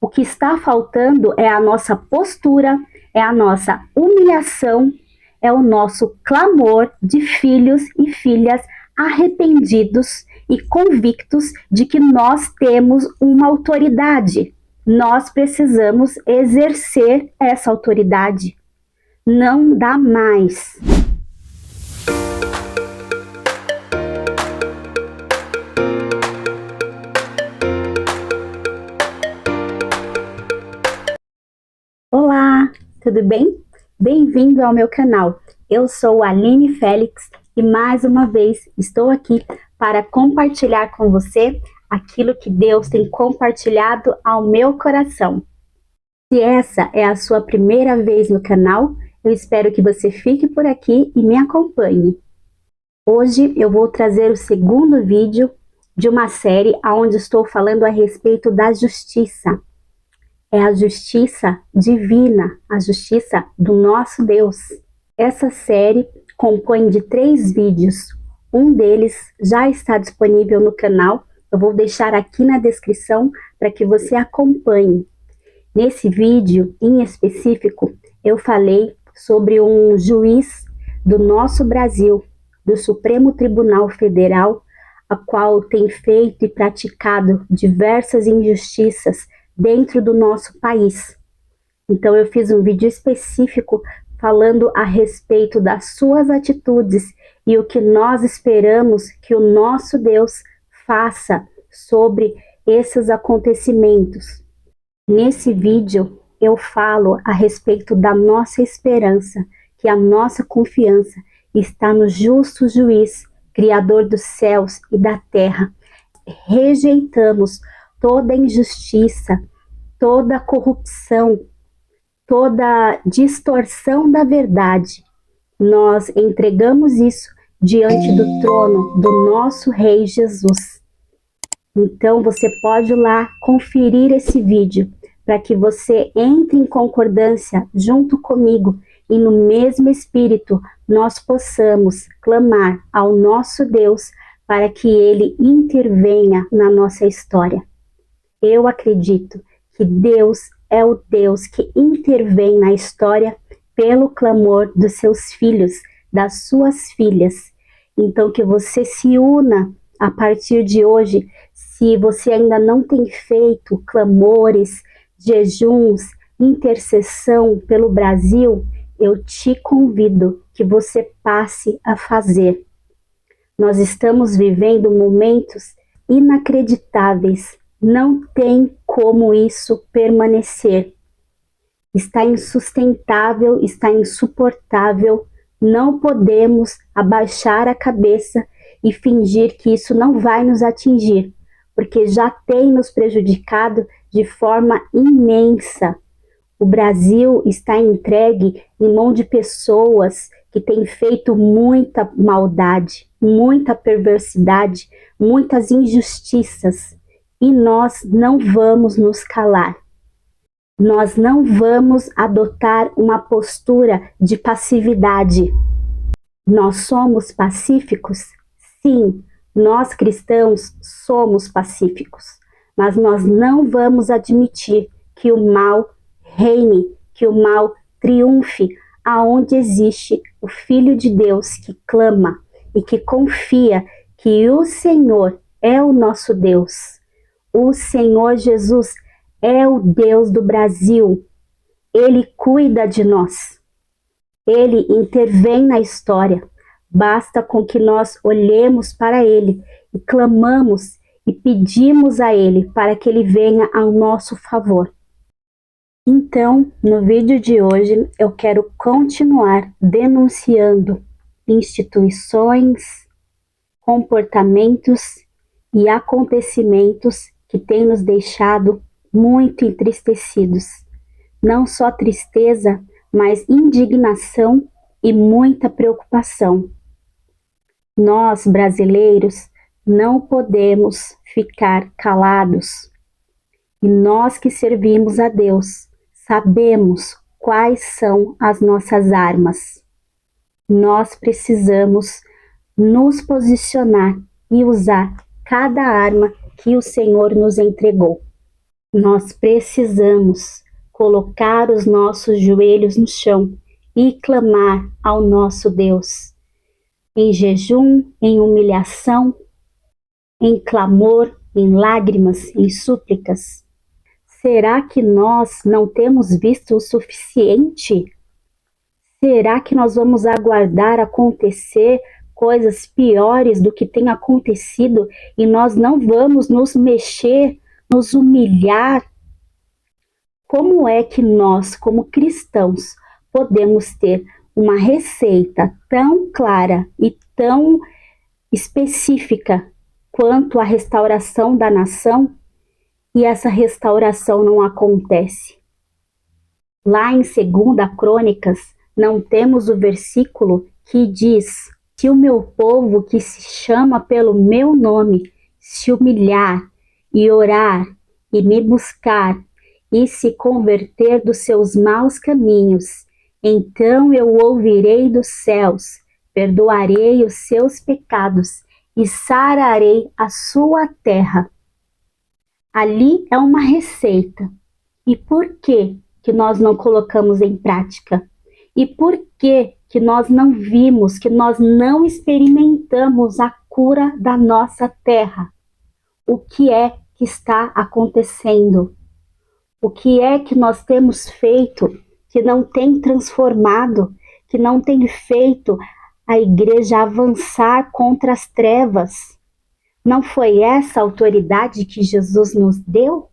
O que está faltando é a nossa postura, é a nossa humilhação, é o nosso clamor de filhos e filhas arrependidos e convictos de que nós temos uma autoridade. Nós precisamos exercer essa autoridade. Não dá mais. Olá, tudo bem? Bem-vindo ao meu canal. Eu sou Aline Félix e mais uma vez estou aqui para compartilhar com você aquilo que Deus tem compartilhado ao meu coração. Se essa é a sua primeira vez no canal, eu espero que você fique por aqui e me acompanhe. Hoje eu vou trazer o segundo vídeo de uma série onde estou falando a respeito da justiça. É a justiça divina, a justiça do nosso Deus. Essa série compõe de 3 vídeos. Um deles já está disponível no canal. Eu vou deixar aqui na descrição para que você acompanhe. Nesse vídeo, em específico, eu falei sobre um juiz do nosso Brasil, do Supremo Tribunal Federal, a qual tem feito e praticado diversas injustiças dentro do nosso país. Então eu fiz um vídeo específico falando a respeito das suas atitudes e o que nós esperamos que o nosso Deus faça sobre esses acontecimentos. Nesse vídeo eu falo a respeito da nossa esperança, que a nossa confiança está no justo juiz, Criador dos céus e da terra. Rejeitamos toda injustiça, toda corrupção, toda distorção da verdade. Nós entregamos isso diante do trono do nosso Rei Jesus. Então você pode ir lá conferir esse vídeo para que você entre em concordância junto comigo e no mesmo espírito nós possamos clamar ao nosso Deus para que Ele intervenha na nossa história. Eu acredito que Deus é o Deus que intervém na história pelo clamor dos seus filhos, das suas filhas. Então que você se una a partir de hoje, se você ainda não tem feito clamores, jejuns, intercessão pelo Brasil, eu te convido que você passe a fazer. Nós estamos vivendo momentos inacreditáveis. Não tem como isso permanecer. Está insustentável, está insuportável. Não podemos abaixar a cabeça e fingir que isso não vai nos atingir, porque já tem nos prejudicado de forma imensa. O Brasil está entregue em mão de pessoas que têm feito muita maldade, muita perversidade, muitas injustiças. E nós não vamos nos calar. Nós não vamos adotar uma postura de passividade. Nós somos pacíficos? Sim, nós cristãos somos pacíficos. Mas nós não vamos admitir que o mal reine, que o mal triunfe, aonde existe o Filho de Deus que clama e que confia que o Senhor é o nosso Deus. O Senhor Jesus é o Deus do Brasil. Ele cuida de nós. Ele intervém na história. Basta com que nós olhemos para Ele e clamamos e pedimos a Ele para que Ele venha ao nosso favor. Então, no vídeo de hoje, eu quero continuar denunciando instituições, comportamentos e acontecimentos que têm nos deixado muito entristecidos. Não só tristeza, mas indignação e muita preocupação. Nós, brasileiros, não podemos ficar calados. E nós que servimos a Deus, sabemos quais são as nossas armas. Nós precisamos nos posicionar e usar cada arma que o Senhor nos entregou. Nós precisamos colocar os nossos joelhos no chão e clamar ao nosso Deus, em jejum, em humilhação, em clamor, em lágrimas, em súplicas. Será que nós não temos visto o suficiente? Será que nós vamos aguardar acontecer coisas piores do que tem acontecido e nós não vamos nos mexer, nos humilhar? Como é que nós, como cristãos, podemos ter uma receita tão clara e tão específica quanto a restauração da nação e essa restauração não acontece? Lá em 2 Crônicas, não temos o versículo que diz: se o meu povo que se chama pelo meu nome se humilhar e orar e me buscar e se converter dos seus maus caminhos, então eu ouvirei dos céus, perdoarei os seus pecados e sararei a sua terra. Ali é uma receita. E por que nós não colocamos em prática? E por que nós não vimos, que nós não experimentamos a cura da nossa terra? O que é que está acontecendo? O que é que nós temos feito que não tem transformado, que não tem feito a igreja avançar contra as trevas? Não foi essa a autoridade que Jesus nos deu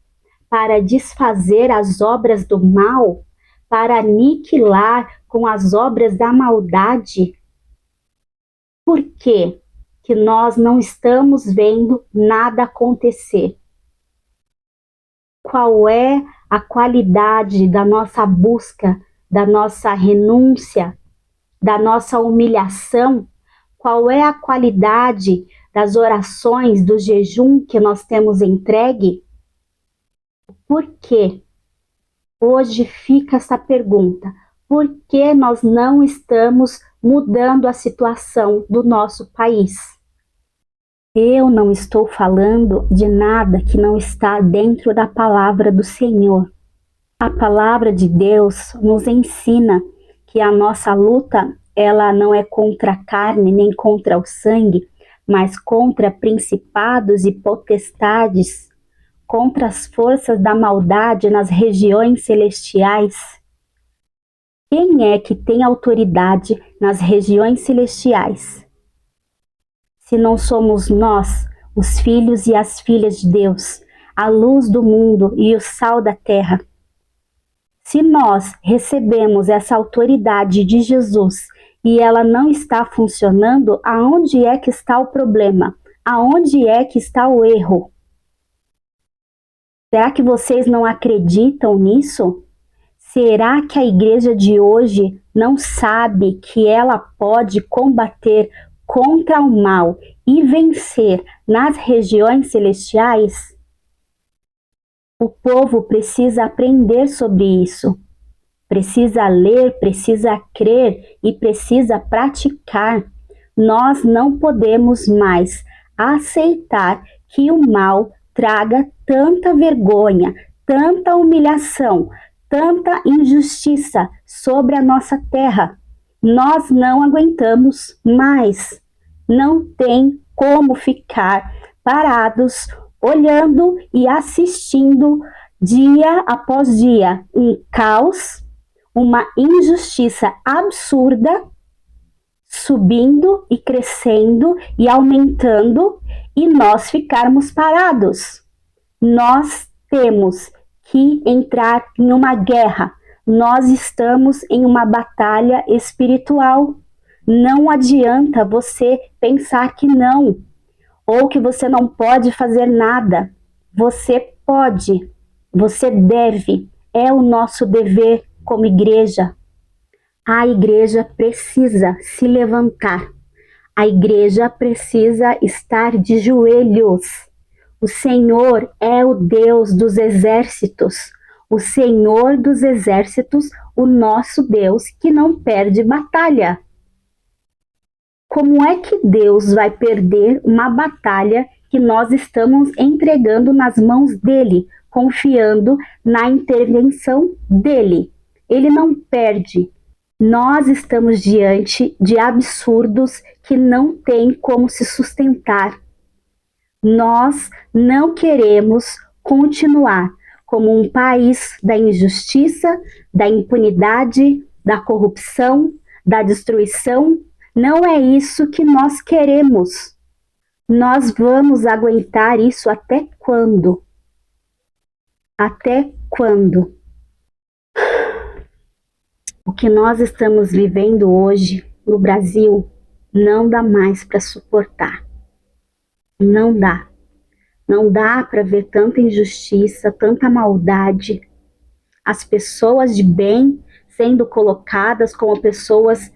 para desfazer as obras do mal, para aniquilar com as obras da maldade? Por que nós não estamos vendo nada acontecer? Qual é a qualidade da nossa busca, da nossa renúncia, da nossa humilhação? Qual é a qualidade das orações, do jejum que nós temos entregue? Por quê? Hoje fica essa pergunta: por que nós não estamos mudando a situação do nosso país? Eu não estou falando de nada que não está dentro da palavra do Senhor. A palavra de Deus nos ensina que a nossa luta, ela não é contra a carne nem contra o sangue, mas contra principados e potestades, contra as forças da maldade nas regiões celestiais. Quem é que tem autoridade nas regiões celestiais? Se não somos nós, os filhos e as filhas de Deus, a luz do mundo e o sal da terra. Se nós recebemos essa autoridade de Jesus e ela não está funcionando, aonde é que está o problema? Aonde é que está o erro? Será que vocês não acreditam nisso? Será que a igreja de hoje não sabe que ela pode combater contra o mal e vencer nas regiões celestiais? O povo precisa aprender sobre isso. Precisa ler, precisa crer e precisa praticar. Nós não podemos mais aceitar que o mal traga tanta vergonha, tanta humilhação, tanta injustiça sobre a nossa terra. Nós não aguentamos mais. Não tem como ficar parados, olhando e assistindo dia após dia um caos, uma injustiça absurda, subindo e crescendo e aumentando, e nós ficarmos parados. Nós temos que entrar em uma guerra. Nós estamos em uma batalha espiritual. Não adianta você pensar que não, ou que você não pode fazer nada. Você pode, você deve, é o nosso dever como igreja. A igreja precisa se levantar. A igreja precisa estar de joelhos. O Senhor é o Deus dos exércitos. O Senhor dos exércitos, o nosso Deus que não perde batalha. Como é que Deus vai perder uma batalha que nós estamos entregando nas mãos dele? confiando na intervenção dele. Ele não perde. Nós estamos diante de absurdos que não têm como se sustentar. Nós não queremos continuar como um país da injustiça, da impunidade, da corrupção, da destruição. Não é isso que nós queremos. Nós vamos aguentar isso até quando? Até quando? O que nós estamos vivendo hoje no Brasil não dá mais para suportar. Não dá. Não dá para ver tanta injustiça, tanta maldade. As pessoas de bem sendo colocadas como pessoas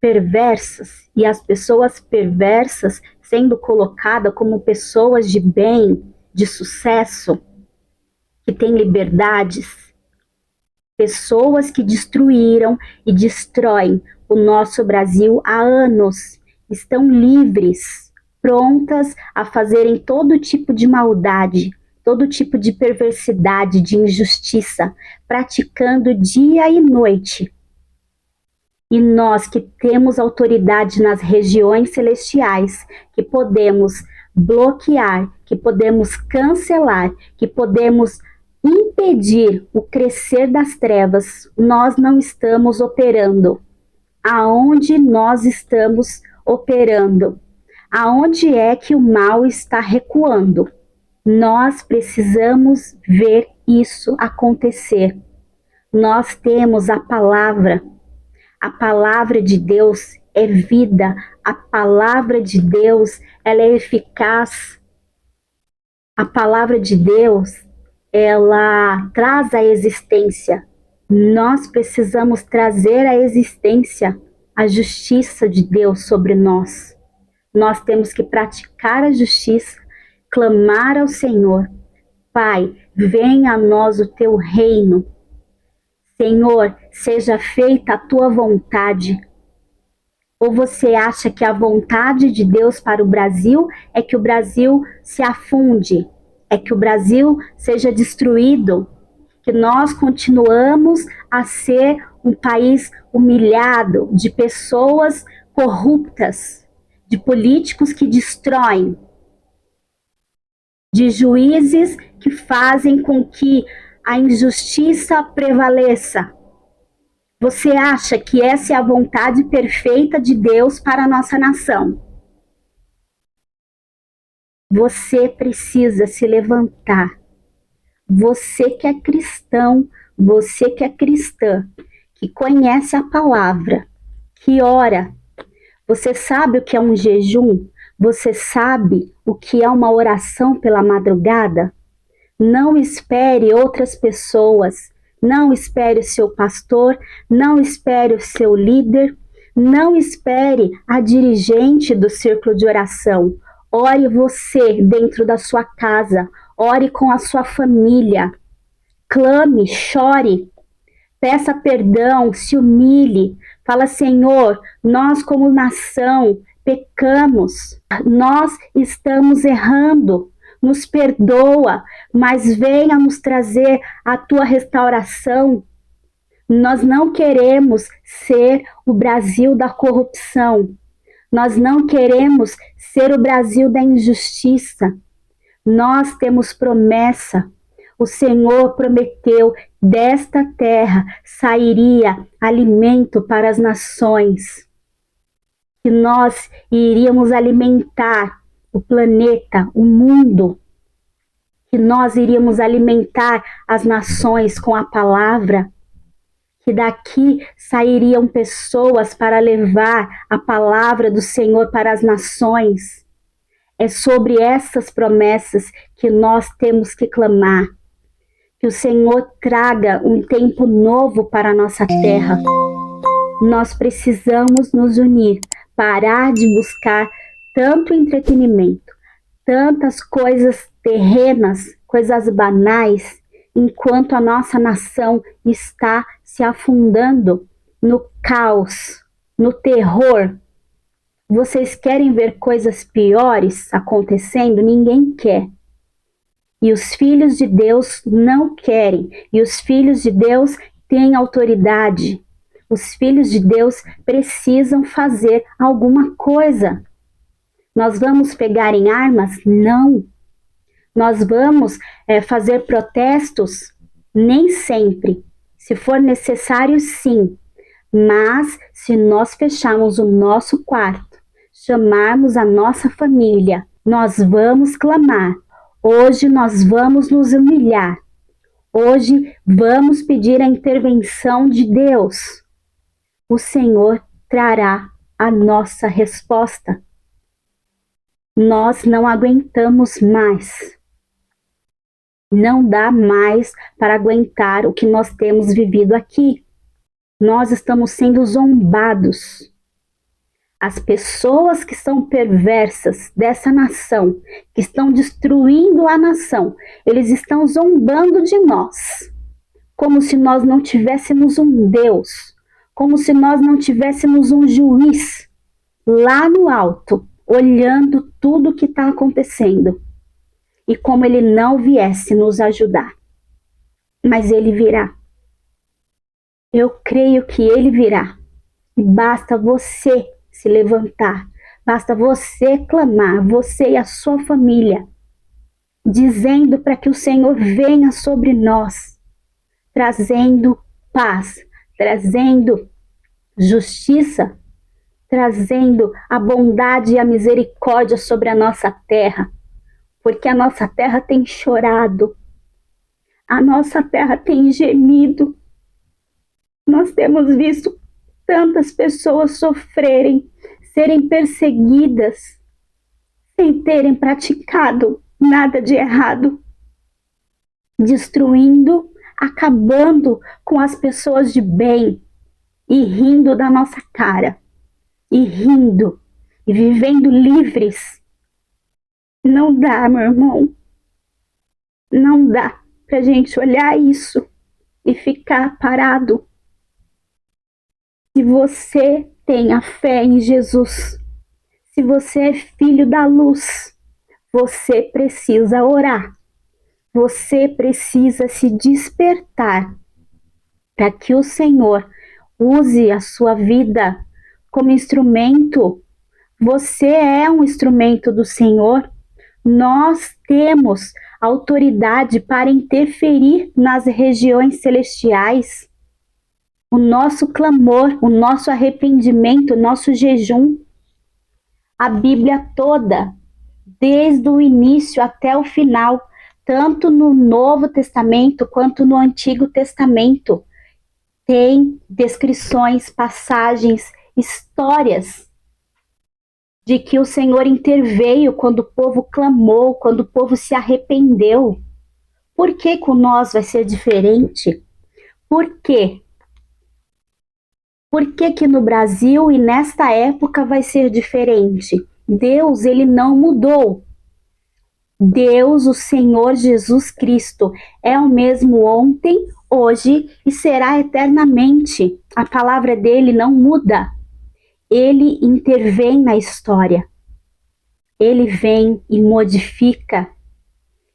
perversas e as pessoas perversas sendo colocadas como pessoas de bem, de sucesso, que têm liberdades. Pessoas que destruíram e destroem o nosso Brasil há anos estão livres, prontas a fazerem todo tipo de maldade, todo tipo de perversidade, de injustiça, praticando dia e noite. E nós que temos autoridade nas regiões celestiais, que podemos bloquear, que podemos cancelar, que podemos impedir o crescer das trevas, nós não estamos operando. Aonde nós estamos operando? Aonde é que o mal está recuando? Nós precisamos ver isso acontecer. Nós temos a palavra de Deus é vida, a palavra de Deus ela é eficaz, a palavra de Deus ela traz a existência. Nós precisamos trazer à existência a justiça de Deus sobre nós. Nós temos que praticar a justiça, clamar ao Senhor. Pai, venha a nós o teu reino. Senhor, seja feita a tua vontade. Ou você acha que a vontade de Deus para o Brasil é que o Brasil se afunde, é que o Brasil seja destruído, que nós continuamos a ser um país humilhado, de pessoas corruptas, de políticos que destroem, de juízes que fazem com que a injustiça prevaleça. Você acha que essa é a vontade perfeita de Deus para a nossa nação? Você precisa se levantar. Você que é cristão, você que é cristã, que conhece a palavra, que ora. Você sabe o que é um jejum? Você sabe o que é uma oração pela madrugada? Não espere outras pessoas, não espere o seu pastor, não espere o seu líder, não espere a dirigente do círculo de oração. Ore você dentro da sua casa, ore com a sua família, clame, chore, peça perdão, se humilhe, fala, Senhor, nós como nação pecamos, nós estamos errando, nos perdoa, mas venha nos trazer a tua restauração. Nós não queremos ser o Brasil da corrupção, nós não queremos ser o Brasil da injustiça. Nós temos promessa. O Senhor prometeu, desta terra sairia alimento para as nações. Que nós iríamos alimentar o planeta, o mundo. Que nós iríamos alimentar as nações com a palavra. Que daqui sairiam pessoas para levar a palavra do Senhor para as nações. É sobre essas promessas que nós temos que clamar. Que o Senhor traga um tempo novo para a nossa terra. Nós precisamos nos unir, parar de buscar tanto entretenimento, tantas coisas terrenas, coisas banais, enquanto a nossa nação está se afundando no caos, no terror. Vocês querem ver coisas piores acontecendo? Ninguém quer. E os filhos de Deus não querem. E os filhos de Deus têm autoridade. Os filhos de Deus precisam fazer alguma coisa. Nós vamos pegar em armas? Não. Nós vamos fazer protestos? Nem sempre. Se for necessário, sim. Mas se nós fecharmos o nosso quarto, chamarmos a nossa família, nós vamos clamar. Hoje nós vamos nos humilhar. Hoje vamos pedir a intervenção de Deus. O Senhor trará a nossa resposta. Nós não aguentamos mais. Não dá mais para aguentar o que nós temos vivido aqui. Nós estamos sendo zombados. As pessoas que são perversas dessa nação, que estão destruindo a nação, eles estão zombando de nós, como se nós não tivéssemos um Deus, como se nós não tivéssemos um juiz lá no alto, olhando tudo o que está acontecendo, e como ele não viesse nos ajudar. Mas ele virá. Eu creio que ele virá. E basta você se levantar, basta você clamar, você e a sua família, dizendo para que o Senhor venha sobre nós, trazendo paz, trazendo justiça, trazendo a bondade e a misericórdia sobre a nossa terra, porque a nossa terra tem chorado, a nossa terra tem gemido. Nós temos visto tantas pessoas sofrerem, serem perseguidas, sem terem praticado nada de errado, destruindo, acabando com as pessoas de bem e rindo da nossa cara, e rindo, e vivendo livres. Não dá, meu irmão, não dá pra gente olhar isso e ficar parado. Se você tem a fé em Jesus, se você é filho da luz, você precisa orar. Você precisa se despertar para que o Senhor use a sua vida como instrumento. Você é um instrumento do Senhor. Nós temos autoridade para interferir nas regiões celestiais. O nosso clamor, o nosso arrependimento, o nosso jejum, a Bíblia toda, desde o início até o final, tanto no Novo Testamento quanto no Antigo Testamento, tem descrições, passagens, histórias de que o Senhor interveio quando o povo clamou, quando o povo se arrependeu. Por que com nós vai ser diferente? Por quê? Por que que no Brasil e nesta época vai ser diferente? Deus, ele não mudou. Deus, o Senhor Jesus Cristo, é o mesmo ontem, hoje e será eternamente. A palavra dele não muda. Ele intervém na história. Ele vem e modifica.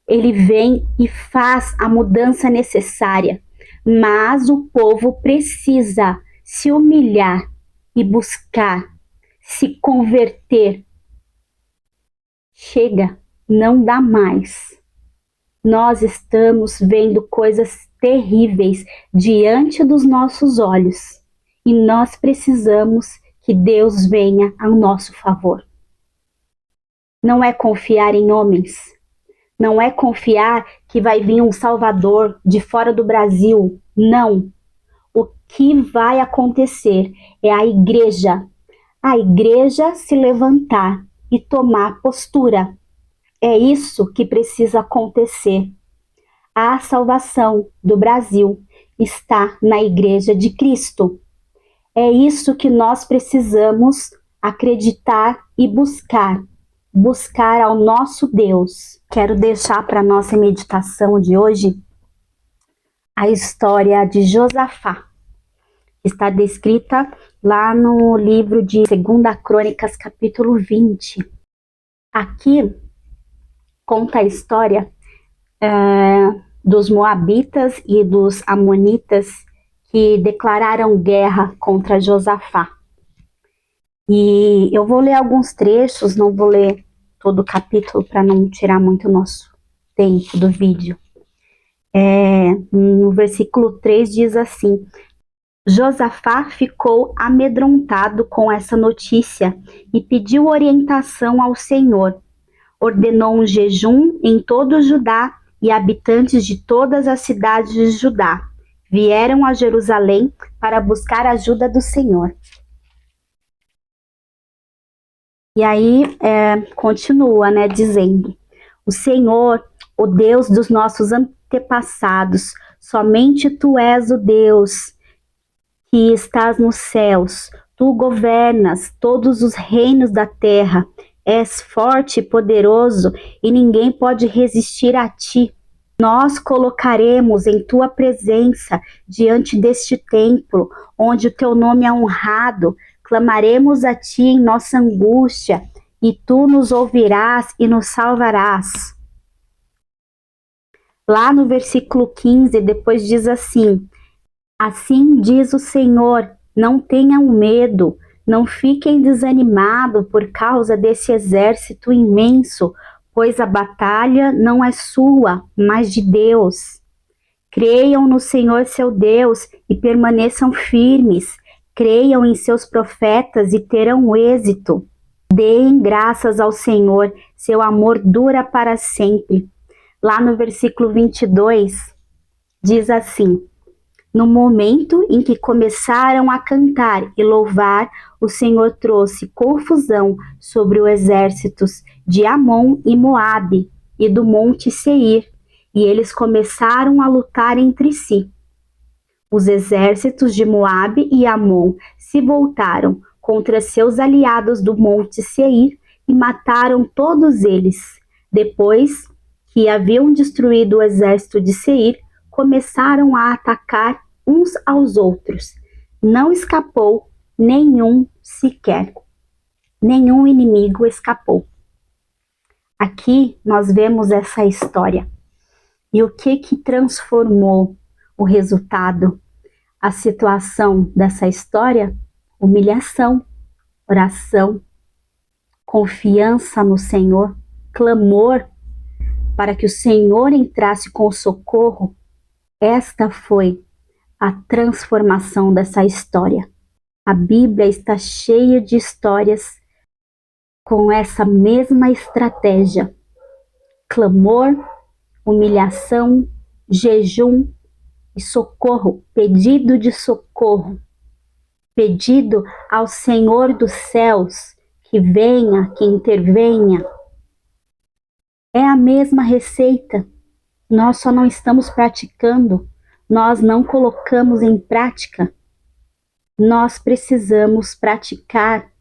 Ele vem e faz a mudança necessária. Mas o povo precisa se humilhar e buscar, se converter. Chega, não dá mais. Nós estamos vendo coisas terríveis diante dos nossos olhos e nós precisamos que Deus venha ao nosso favor. Não é confiar em homens, não é confiar que vai vir um Salvador de fora do Brasil, não. O que vai acontecer é a igreja se levantar e tomar postura. É isso que precisa acontecer. A salvação do Brasil está na Igreja de Cristo. É isso que nós precisamos acreditar e buscar ao nosso Deus. Quero deixar para a nossa meditação de hoje a história de Josafá. Está descrita lá no livro de 2 Crônicas, capítulo 20. Aqui conta a história dos Moabitas e dos Amonitas que declararam guerra contra Josafá. E eu vou ler alguns trechos, não vou ler todo o capítulo para não tirar muito o nosso tempo do vídeo. No versículo 3 diz assim: Josafá ficou amedrontado com essa notícia e pediu orientação ao Senhor. Ordenou um jejum em todo o Judá e habitantes de todas as cidades de Judá vieram a Jerusalém para buscar a ajuda do Senhor. E aí continua, dizendo: o Senhor, o Deus dos nossos antepassados, somente Tu és o Deus que estás nos céus. Tu governas todos os reinos da terra. És forte e poderoso e ninguém pode resistir a Ti. Nós colocaremos em Tua presença diante deste templo, onde o Teu nome é honrado. Clamaremos a Ti em nossa angústia, e Tu nos ouvirás e nos salvarás. Lá no versículo 15, depois diz assim: assim diz o Senhor, não tenham medo, não fiquem desanimados por causa desse exército imenso, pois a batalha não é sua, mas de Deus. Creiam no Senhor seu Deus e permaneçam firmes. Creiam em seus profetas e terão êxito. Deem graças ao Senhor, seu amor dura para sempre. Lá no versículo 22, diz assim: no momento em que começaram a cantar e louvar, o Senhor trouxe confusão sobre os exércitos de Amon e Moabe e do monte Seir, e eles começaram a lutar entre si. Os exércitos de Moabe e Amon se voltaram contra seus aliados do monte Seir e mataram todos eles. Depois que haviam destruído o exército de Seir, começaram a atacar uns aos outros. Não escapou nenhum sequer. Nenhum inimigo escapou. Aqui nós vemos essa história. E o que transformou o resultado, a situação dessa história? Humilhação, oração, confiança no Senhor, clamor para que o Senhor entrasse com socorro. Esta foi a transformação dessa história. A Bíblia está cheia de histórias com essa mesma estratégia: clamor, humilhação, jejum e socorro, pedido de socorro, pedido ao Senhor dos céus que venha, que intervenha. É a mesma receita, nós só não estamos praticando, nós não colocamos em prática. Nós precisamos praticar.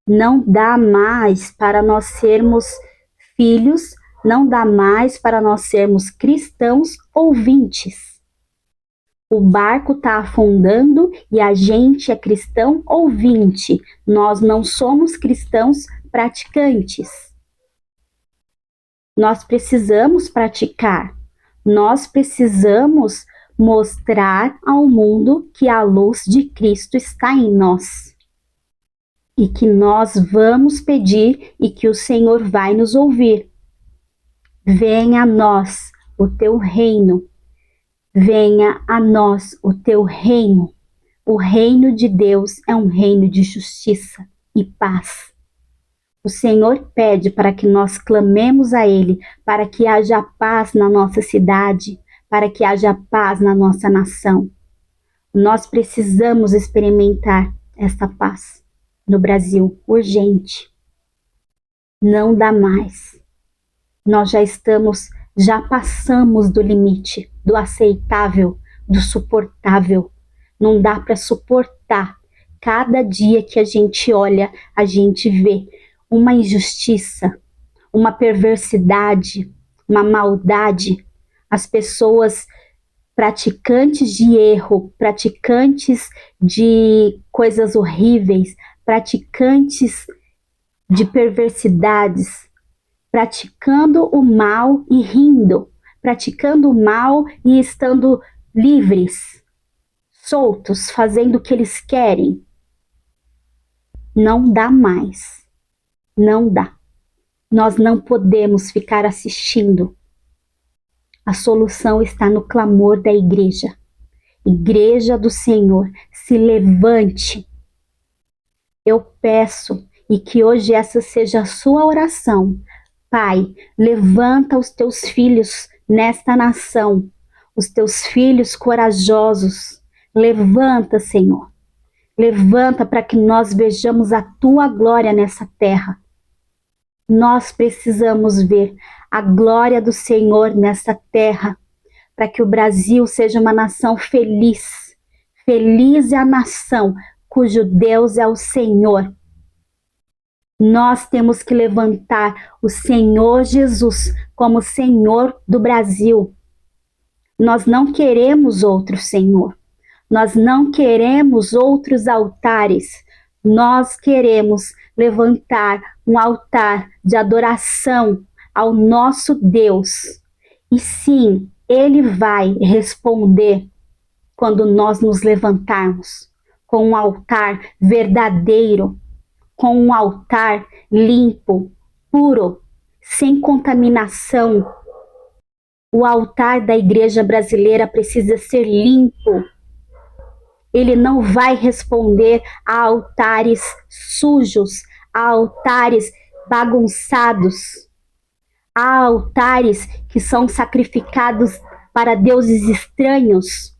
Não dá mais para nós sermos filhos, não dá mais para nós sermos cristãos ouvintes. O barco está afundando e a gente é cristão ouvinte. Nós não somos cristãos praticantes. Nós precisamos praticar. Nós precisamos mostrar ao mundo que a luz de Cristo está em nós. E que nós vamos pedir e que o Senhor vai nos ouvir. Venha a nós o teu reino. Venha a nós o teu reino. O reino de Deus é um reino de justiça e paz. O Senhor pede para que nós clamemos a Ele, para que haja paz na nossa cidade, para que haja paz na nossa nação. Nós precisamos experimentar essa paz no Brasil, urgente. Não dá mais. Nós já passamos do limite, do aceitável, do suportável. Não dá para suportar. Cada dia que a gente olha, a gente vê uma injustiça, uma perversidade, uma maldade. As pessoas praticantes de erro, praticantes de coisas horríveis, praticantes de perversidades, praticando o mal e rindo, praticando o mal e estando livres, soltos, fazendo o que eles querem. Não dá mais. Não dá. Nós não podemos ficar assistindo. A solução está no clamor da igreja. Igreja do Senhor, se levante. Eu peço e que hoje essa seja a sua oração. Pai, levanta os teus filhos nesta nação, os teus filhos corajosos. Levanta, Senhor. Levanta para que nós vejamos a tua glória nessa terra. Nós precisamos ver a glória do Senhor nessa terra, para que o Brasil seja uma nação feliz. Feliz é a nação cujo Deus é o Senhor. Nós temos que levantar o Senhor Jesus como Senhor do Brasil. Nós não queremos outro Senhor. Nós não queremos outros altares. Nós queremos levantar um altar de adoração ao nosso Deus. E sim, Ele vai responder quando nós nos levantarmos com um altar verdadeiro, com um altar limpo, puro, sem contaminação. O altar da igreja brasileira precisa ser limpo. Ele não vai responder a altares sujos, a altares bagunçados, a altares que são sacrificados para deuses estranhos.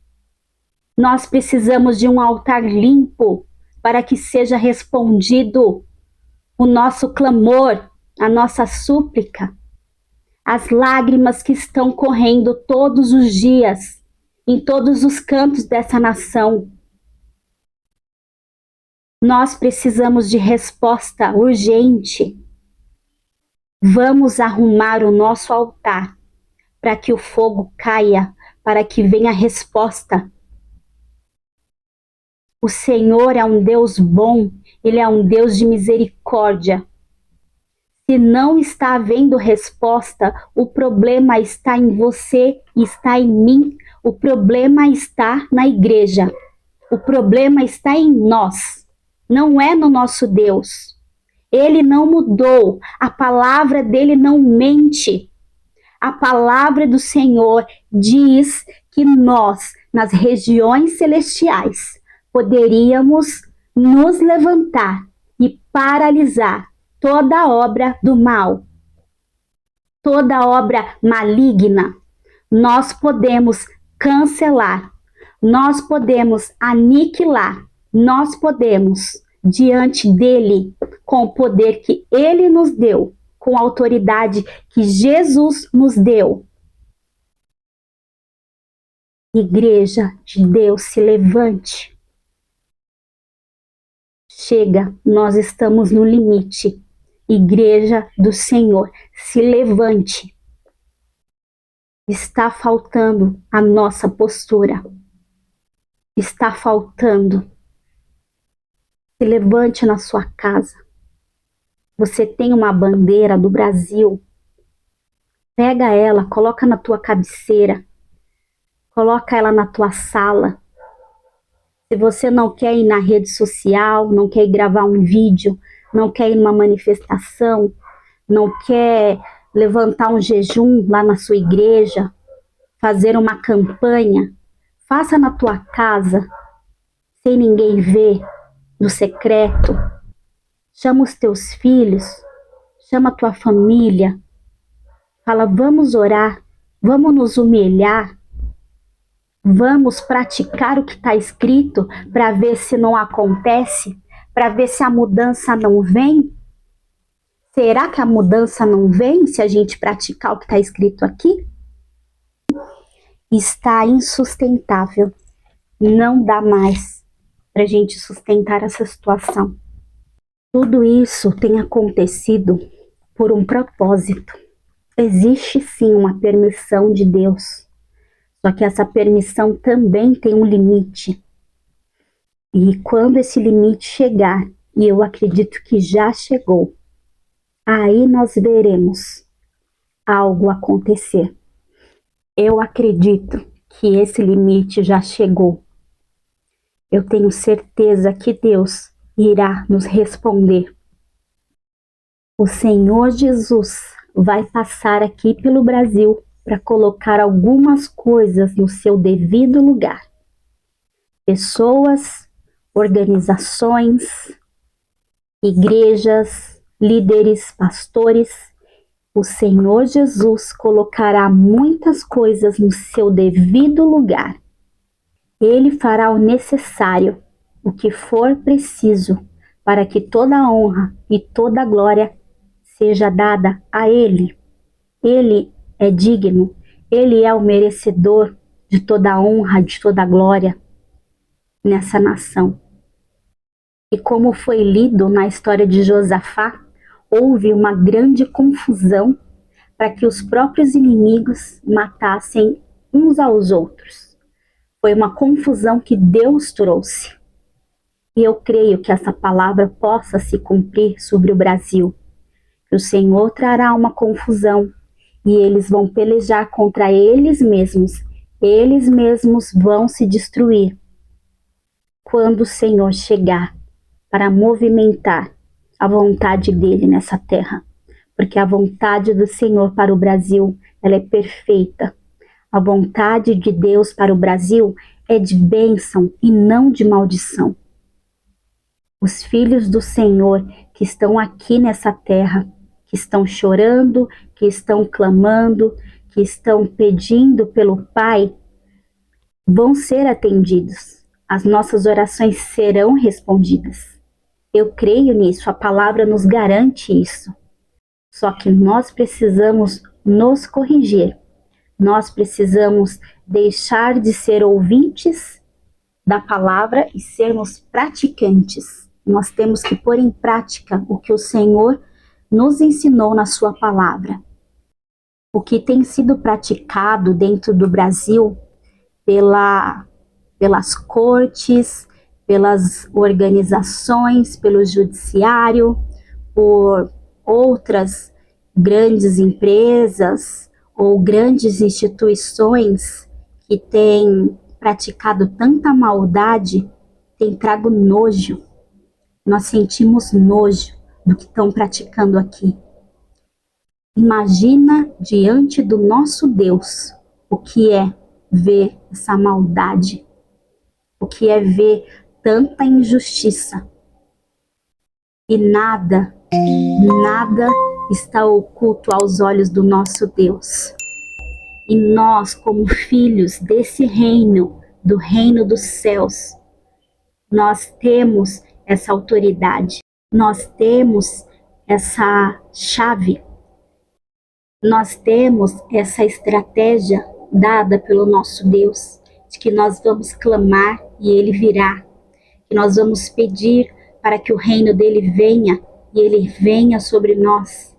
Nós precisamos de um altar limpo para que seja respondido o nosso clamor, a nossa súplica, as lágrimas que estão correndo todos os dias em todos os cantos dessa nação. Nós precisamos de resposta urgente. Vamos arrumar o nosso altar para que o fogo caia, para que venha a resposta. O Senhor é um Deus bom, Ele é um Deus de misericórdia. Se não está havendo resposta, o problema está em você, está em mim, o problema está na igreja, o problema está em nós. Não é no nosso Deus. Ele não mudou. A palavra dele não mente. A palavra do Senhor diz que nós, nas regiões celestiais, poderíamos nos levantar e paralisar toda obra do mal, toda obra maligna. Nós podemos cancelar, nós podemos aniquilar, nós podemos, diante dele, com o poder que ele nos deu, com a autoridade que Jesus nos deu. Igreja de Deus, se levante. Chega, nós estamos no limite. Igreja do Senhor, se levante. Está faltando a nossa postura. Está faltando. Se levante na sua casa. Você tem uma bandeira do Brasil. Pega ela, coloca na tua cabeceira. Coloca ela na tua sala. Se você não quer ir na rede social, não quer ir gravar um vídeo, não quer ir numa manifestação, não quer levantar um jejum lá na sua igreja, fazer uma campanha, faça na tua casa, sem ninguém ver, no secreto. Chama os teus filhos, chama a tua família, fala, vamos orar, vamos nos humilhar, vamos praticar o que está escrito para ver se não acontece, para ver se a mudança não vem. Será que a mudança não vem se a gente praticar o que está escrito aqui? Está insustentável. Não dá mais para a gente sustentar essa situação. Tudo isso tem acontecido por um propósito. Existe sim uma permissão de Deus. Só que essa permissão também tem um limite. E quando esse limite chegar, e eu acredito que já chegou, aí nós veremos algo acontecer. Eu acredito que esse limite já chegou. Eu tenho certeza que Deus irá nos responder. O Senhor Jesus vai passar aqui pelo Brasil para colocar algumas coisas no seu devido lugar. Pessoas, organizações, igrejas, líderes, pastores, o Senhor Jesus colocará muitas coisas no seu devido lugar. Ele fará o necessário, o que for preciso, para que toda a honra e toda a glória seja dada a Ele. Ele é digno, Ele é o merecedor de toda a honra, de toda a glória nessa nação. E como foi lido na história de Josafá, houve uma grande confusão para que os próprios inimigos matassem uns aos outros. Foi uma confusão que Deus trouxe. E eu creio que essa palavra possa se cumprir sobre o Brasil. Que o Senhor trará uma confusão e eles vão pelejar contra eles mesmos. Eles mesmos vão se destruir quando o Senhor chegar para movimentar a vontade dele nessa terra. Porque a vontade do Senhor para o Brasil, ela é perfeita. A vontade de Deus para o Brasil é de bênção e não de maldição. Os filhos do Senhor que estão aqui nessa terra, que estão chorando, que estão clamando, que estão pedindo pelo Pai, vão ser atendidos. As nossas orações serão respondidas. Eu creio nisso, a palavra nos garante isso. Só que nós precisamos nos corrigir. Nós precisamos deixar de ser ouvintes da palavra e sermos praticantes. Nós temos que pôr em prática o que o Senhor nos ensinou na sua palavra. O que tem sido praticado dentro do Brasil pelas cortes, pelas organizações, pelo judiciário, por outras grandes empresas ou grandes instituições que têm praticado tanta maldade, tem trago nojo. Nós sentimos nojo do que estão praticando aqui. Imagina diante do nosso Deus o que é ver essa maldade, o que é ver tanta injustiça. E nada está oculto aos olhos do nosso Deus. E nós, como filhos desse reino, do reino dos céus, nós temos essa autoridade, nós temos essa chave, nós temos essa estratégia dada pelo nosso Deus, de que nós vamos clamar e Ele virá, que nós vamos pedir para que o reino dele venha e ele venha sobre nós,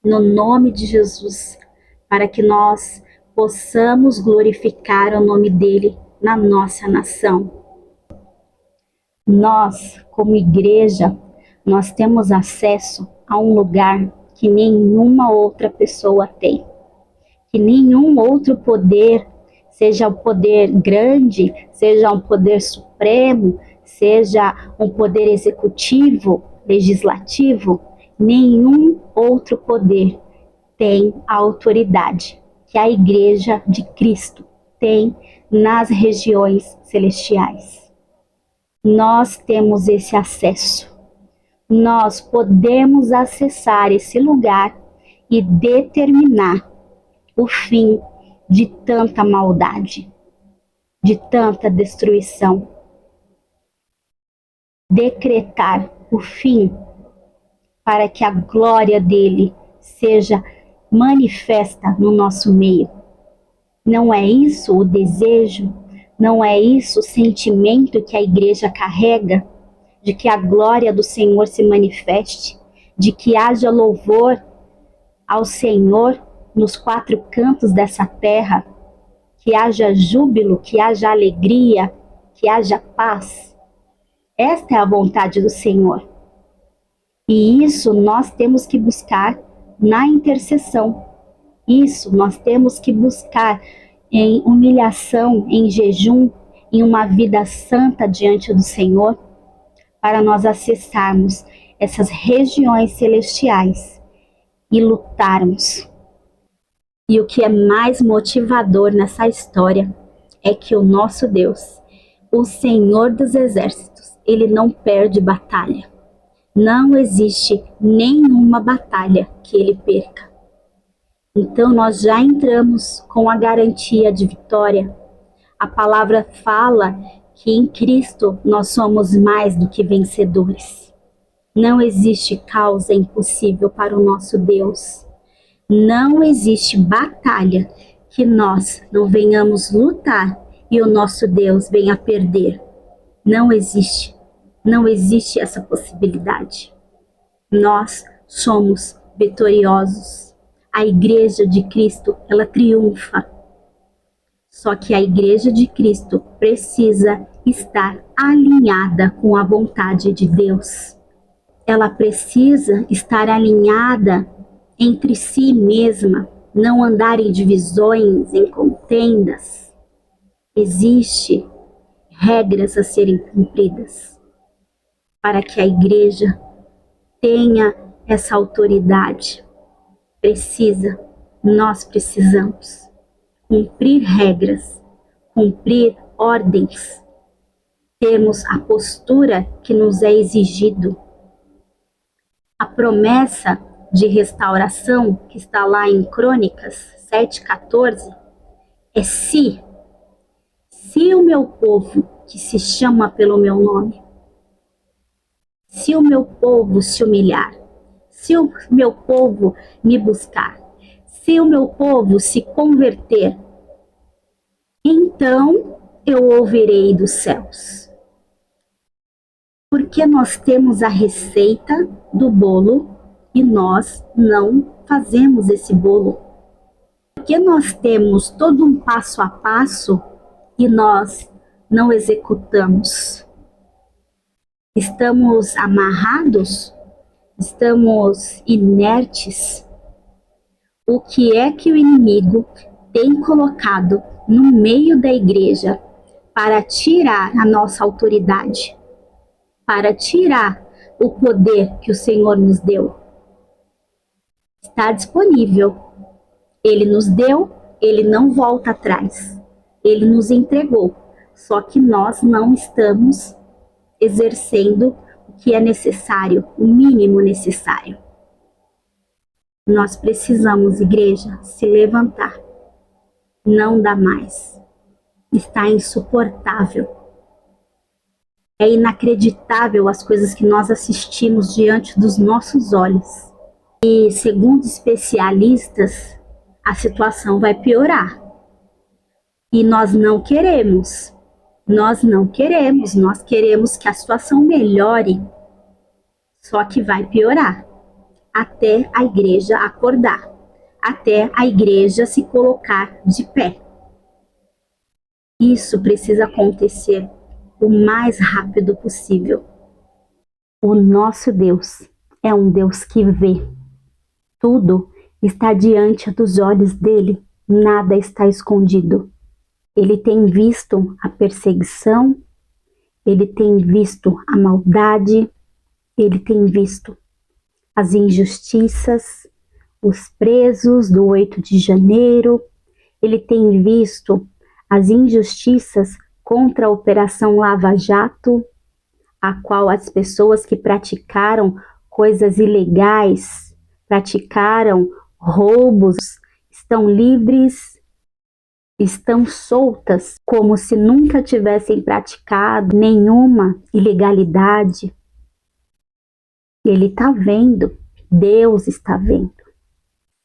no nome de Jesus, para que nós possamos glorificar o nome dele na nossa nação. Nós, como igreja, nós temos acesso a um lugar que nenhuma outra pessoa tem, que nenhum outro poder, seja um poder grande, seja um poder supremo, seja um poder executivo, legislativo, nenhum outro poder tem a autoridade que a Igreja de Cristo tem nas regiões celestiais. Nós temos esse acesso. Nós podemos acessar esse lugar e determinar o fim de tanta maldade, de tanta destruição. Decretar o fim para que a glória dele seja manifesta no nosso meio. Não é isso o desejo? Não é isso o sentimento que a igreja carrega? De que a glória do Senhor se manifeste? De que haja louvor ao Senhor nos quatro cantos dessa terra? Que haja júbilo, que haja alegria, que haja paz? Esta é a vontade do Senhor. E isso nós temos que buscar na intercessão. Isso nós temos que buscar em humilhação, em jejum, em uma vida santa diante do Senhor, para nós acessarmos essas regiões celestiais e lutarmos. E o que é mais motivador nessa história é que o nosso Deus, o Senhor dos Exércitos, ele não perde batalha. Não existe nenhuma batalha que ele perca. Então nós já entramos com a garantia de vitória. A palavra fala que em Cristo nós somos mais do que vencedores. Não existe causa impossível para o nosso Deus. Não existe batalha que nós não venhamos lutar e o nosso Deus venha perder. Não existe. Não existe essa possibilidade. Nós somos vitoriosos. A igreja de Cristo, ela triunfa. Só que a igreja de Cristo precisa estar alinhada com a vontade de Deus. Ela precisa estar alinhada entre si mesma, não andar em divisões, em contendas. Existem regras a serem cumpridas para que a igreja tenha essa autoridade. Nós precisamos cumprir regras, cumprir ordens, termos a postura que nos é exigido. A promessa de restauração, que está lá em Crônicas 7,14, é se o meu povo, que se chama pelo meu nome, se o meu povo se humilhar, se o meu povo me buscar, se o meu povo se converter, então eu ouvirei dos céus. Porque nós temos a receita do bolo e nós não fazemos esse bolo. Porque nós temos todo um passo a passo e nós não executamos. Estamos amarrados? Estamos inertes? O que é que o inimigo tem colocado no meio da igreja para tirar a nossa autoridade? Para tirar o poder que o Senhor nos deu? Está disponível. Ele nos deu, ele não volta atrás. Ele nos entregou. Só que nós não estamos exercendo o que é necessário, o mínimo necessário. Nós precisamos, igreja, se levantar. Não dá mais. Está insuportável. É inacreditável as coisas que nós assistimos diante dos nossos olhos. E, segundo especialistas, a situação vai piorar. E nós não queremos. Nós queremos que a situação melhore. Só que vai piorar. Até a igreja acordar. Até a igreja se colocar de pé. Isso precisa acontecer o mais rápido possível. O nosso Deus é um Deus que vê. Tudo está diante dos olhos dele, nada está escondido. Ele tem visto a perseguição, ele tem visto a maldade, ele tem visto as injustiças, os presos do 8 de janeiro, ele tem visto as injustiças contra a Operação Lava Jato, a qual as pessoas que praticaram coisas ilegais, praticaram roubos, estão livres, estão soltas, como se nunca tivessem praticado nenhuma ilegalidade. Ele está vendo, Deus está vendo.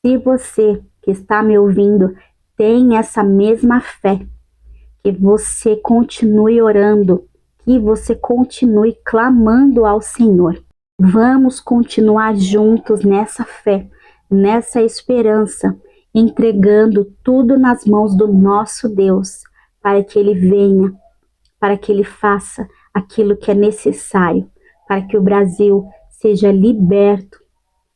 Se você que está me ouvindo tem essa mesma fé, que você continue orando, que você continue clamando ao Senhor. Vamos continuar juntos nessa fé, nessa esperança, entregando tudo nas mãos do nosso Deus, para que Ele venha, para que Ele faça aquilo que é necessário, para que o Brasil seja liberto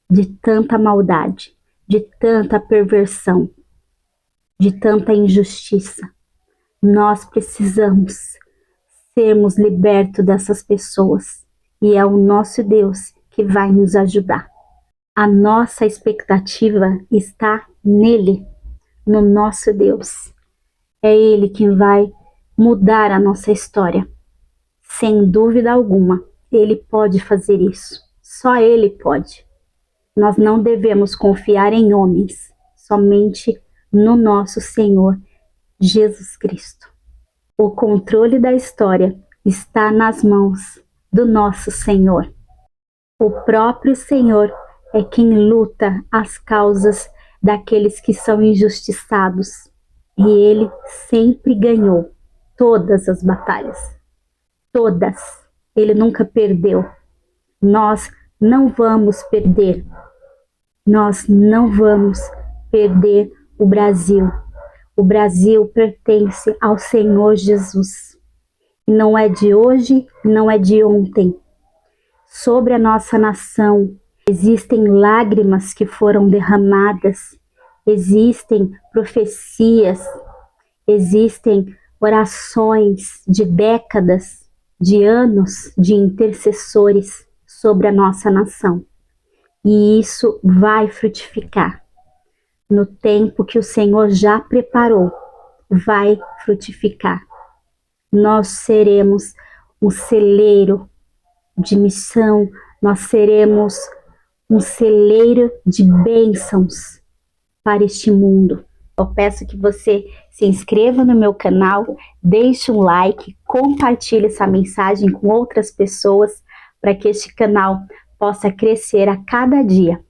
de tanta maldade, de tanta perversão, de tanta injustiça. Nós precisamos sermos libertos dessas pessoas e é o nosso Deus que vai nos ajudar. A nossa expectativa está nele, no nosso Deus. É Ele quem vai mudar a nossa história. Sem dúvida alguma, Ele pode fazer isso. Só Ele pode. Nós não devemos confiar em homens, somente no nosso Senhor Jesus Cristo. O controle da história está nas mãos do nosso Senhor. O próprio Senhor é quem luta as causas daqueles que são injustiçados. E Ele sempre ganhou todas as batalhas. Todas. Ele nunca perdeu. Nós não vamos perder. Nós não vamos perder o Brasil. O Brasil pertence ao Senhor Jesus. E não é de hoje, não é de ontem. Sobre a nossa nação existem lágrimas que foram derramadas, existem profecias, existem orações de décadas, de anos de intercessores sobre a nossa nação. E isso vai frutificar. No tempo que o Senhor já preparou, vai frutificar. Nós seremos um celeiro de missão, nós seremos um celeiro de bênçãos para este mundo. Eu peço que você se inscreva no meu canal, deixe um like, compartilhe essa mensagem com outras pessoas para que este canal possa crescer a cada dia.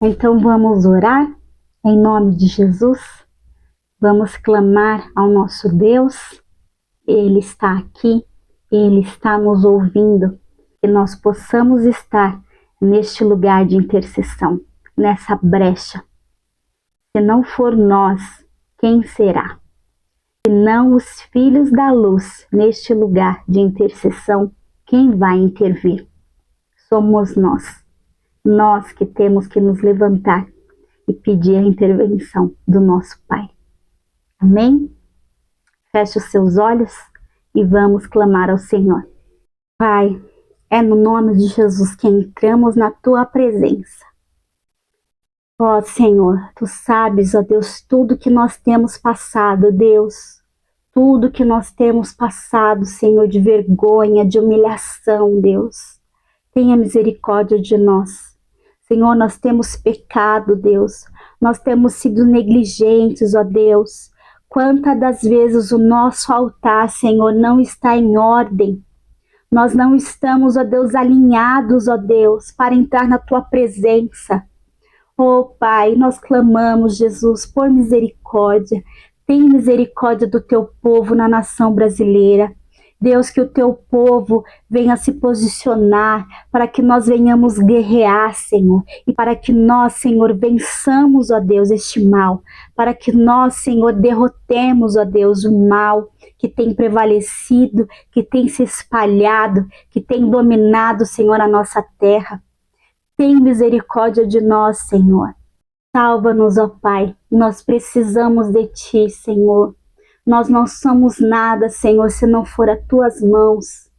Então vamos orar em nome de Jesus, vamos clamar ao nosso Deus. Ele está aqui, Ele está nos ouvindo, que nós possamos estar neste lugar de intercessão, nessa brecha. Se não for nós, quem será? Se não os filhos da luz neste lugar de intercessão, quem vai intervir? Somos nós. Nós que temos que nos levantar e pedir a intervenção do nosso Pai. Amém? Feche os seus olhos e vamos clamar ao Senhor. Pai, é no nome de Jesus que entramos na Tua presença. Ó Senhor, Tu sabes, ó Deus, tudo que nós temos passado, Deus. Tudo que nós temos passado, Senhor, de vergonha, de humilhação, Deus. Tenha misericórdia de nós. Senhor, nós temos pecado, Deus. Nós temos sido negligentes, ó Deus. Quantas das vezes o nosso altar, Senhor, não está em ordem. Nós não estamos, ó Deus, alinhados, ó Deus, para entrar na Tua presença. Ó Pai, nós clamamos, Jesus, por misericórdia. Tenha misericórdia do Teu povo na nação brasileira. Deus, que o Teu povo venha se posicionar para que nós venhamos guerrear, Senhor, e para que nós, Senhor, vençamos, ó Deus, este mal, para que nós, Senhor, derrotemos, ó Deus, o mal que tem prevalecido, que tem se espalhado, que tem dominado, Senhor, a nossa terra. Tem misericórdia de nós, Senhor. Salva-nos, ó Pai, nós precisamos de Ti, Senhor. Nós não somos nada, Senhor, se não for as Tuas mãos.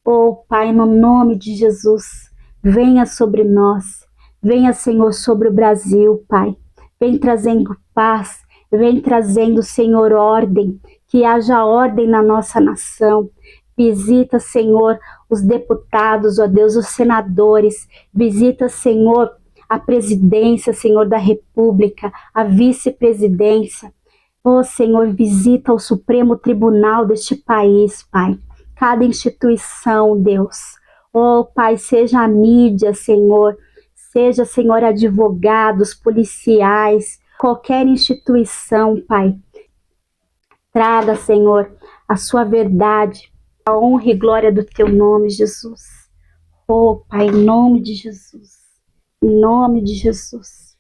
Oh, Pai, no nome de Jesus, venha sobre nós. Venha, Senhor, sobre o Brasil, Pai. Vem trazendo paz, vem trazendo, Senhor, ordem. Que haja ordem na nossa nação. Visita, Senhor, os deputados, ó Deus, os senadores. Visita, Senhor, a presidência, Senhor, da República, a vice-presidência. Ó Senhor, visita o Supremo Tribunal deste país, Pai. Cada instituição, Deus. Ó Pai, seja a mídia, Senhor. Seja, Senhor, advogados, policiais, qualquer instituição, Pai. Traga, Senhor, a sua verdade, a honra e glória do Teu nome, Jesus. Oh, Pai, em nome de Jesus. Em nome de Jesus.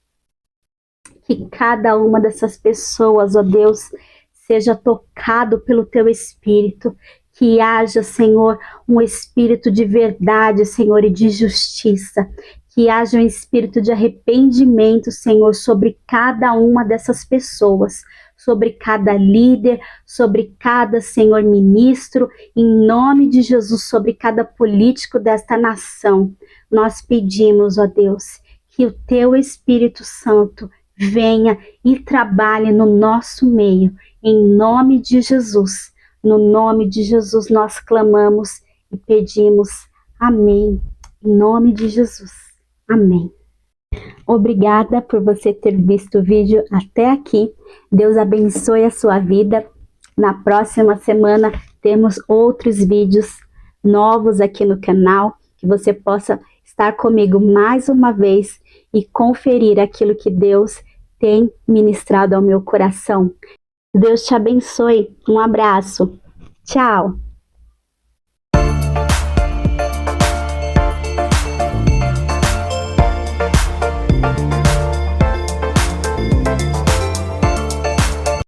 Que cada uma dessas pessoas, ó Deus, seja tocado pelo Teu Espírito. Que haja, Senhor, um espírito de verdade, Senhor, e de justiça. que haja um espírito de arrependimento, Senhor, sobre cada uma dessas pessoas, sobre cada líder, sobre cada, Senhor, ministro, em nome de Jesus, sobre cada político desta nação. Nós pedimos, ó Deus, que o Teu Espírito Santo venha e trabalhe no nosso meio, em nome de Jesus. No nome de Jesus nós clamamos e pedimos. Amém. Em nome de Jesus. Amém. Obrigada por você ter visto o vídeo até aqui. Deus abençoe a sua vida. Na próxima semana temos outros vídeos novos aqui no canal, que você possa estar comigo mais uma vez e conferir aquilo que Deus tem ministrado ao meu coração. Deus te abençoe. Um abraço. Tchau.